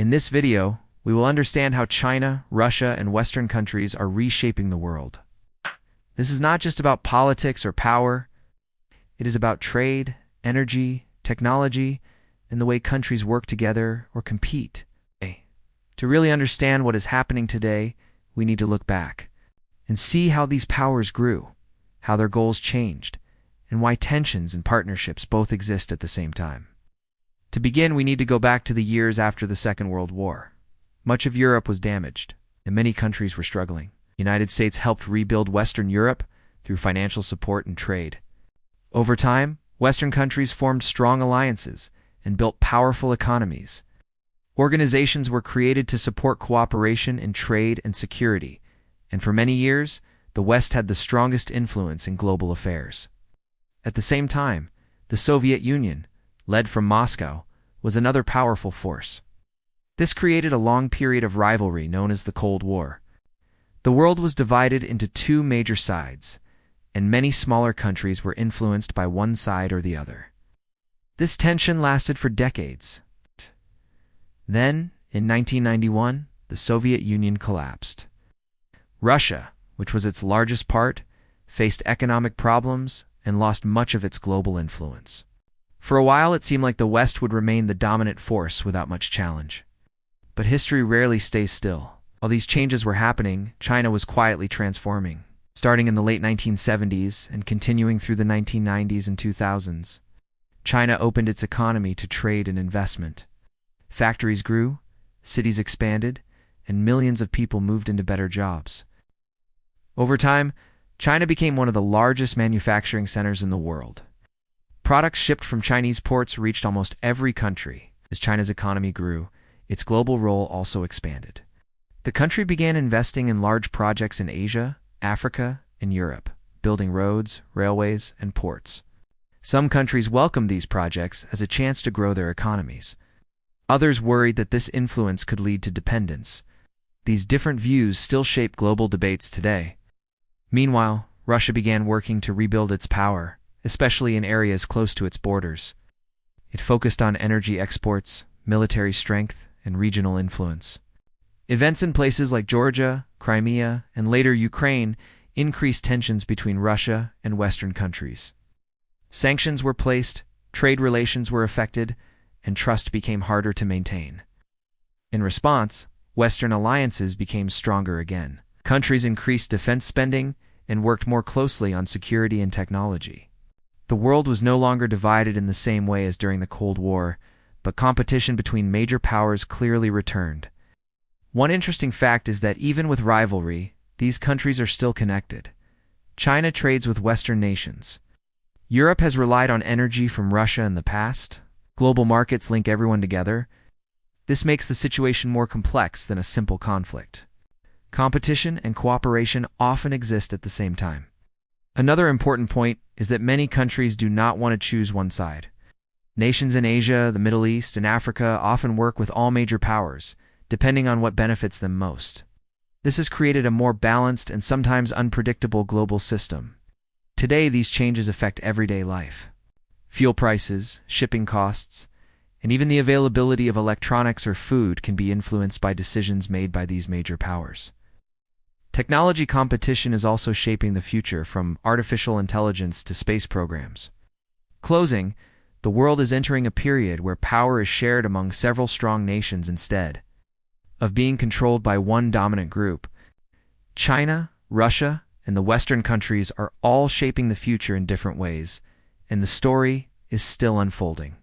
In this video, we will understand how China, Russia, and Western countries are reshaping the world. This is not just about politics or power. It is about trade, energy, technology, and the way countries work together or compete. To really understand what is happening today, we need to look back and see how these powers grew, how their goals changed, and why tensions and partnerships both exist at the same time. To begin, we need to go back to the years after the Second World War. Much of Europe was damaged, and many countries were struggling. The United States helped rebuild Western Europe through financial support and trade. Over time, Western countries formed strong alliances and built powerful economies. Organizations were created to support cooperation in trade and security, and for many years, the West had the strongest influence in global affairs. At the same time, the Soviet Union, led from Moscow, was another powerful force. This created a long period of rivalry known as the Cold War. The world was divided into two major sides, and many smaller countries were influenced by one side or the other. This tension lasted for decades. Then, in 1991, the Soviet Union collapsed. Russia, which was its largest part, faced economic problems and lost much of its global influence. For a while, it seemed like the West would remain the dominant force without much challenge. But history rarely stays still. While these changes were happening, China was quietly transforming. Starting in the late 1970s and continuing through the 1990s and 2000s, China opened its economy to trade and investment. Factories grew, cities expanded, and millions of people moved into better jobs. Over time, China became one of the largest manufacturing centers in the world. Products shipped from Chinese ports reached almost every country. As China's economy grew, its global role also expanded. The country began investing in large projects in Asia, Africa, and Europe, building roads, railways, and ports. Some countries welcomed these projects as a chance to grow their economies. Others worried that this influence could lead to dependence. These different views still shape global debates today. Meanwhile, Russia began working to rebuild its power, especially in areas close to its borders. It focused on energy exports, military strength, and regional influence. Events in places like Georgia, Crimea, and later Ukraine increased tensions between Russia and Western countries. Sanctions were placed, trade relations were affected, and trust became harder to maintain. In response, Western alliances became stronger again. Countries increased defense spending and worked more closely on security and technology. The world was no longer divided in the same way as during the Cold War, but competition between major powers clearly returned. One interesting fact is that even with rivalry, these countries are still connected. China trades with Western nations. Europe has relied on energy from Russia in the past. Global markets link everyone together. This makes the situation more complex than a simple conflict. Competition and cooperation often exist at the same time. Another important point is that many countries do not want to choose one side. Nations in Asia, the Middle East, and Africa often work with all major powers, depending on what benefits them most. This has created a more balanced and sometimes unpredictable global system. Today, these changes affect everyday life. Fuel prices, shipping costs, and even the availability of electronics or food can be influenced by decisions made by these major powers. Technology competition is also shaping the future, from artificial intelligence to space programs. Closing, the world is entering a period where power is shared among several strong nations instead of being controlled by one dominant group. China, Russia, and the Western countries are all shaping the future in different ways, and the story is still unfolding.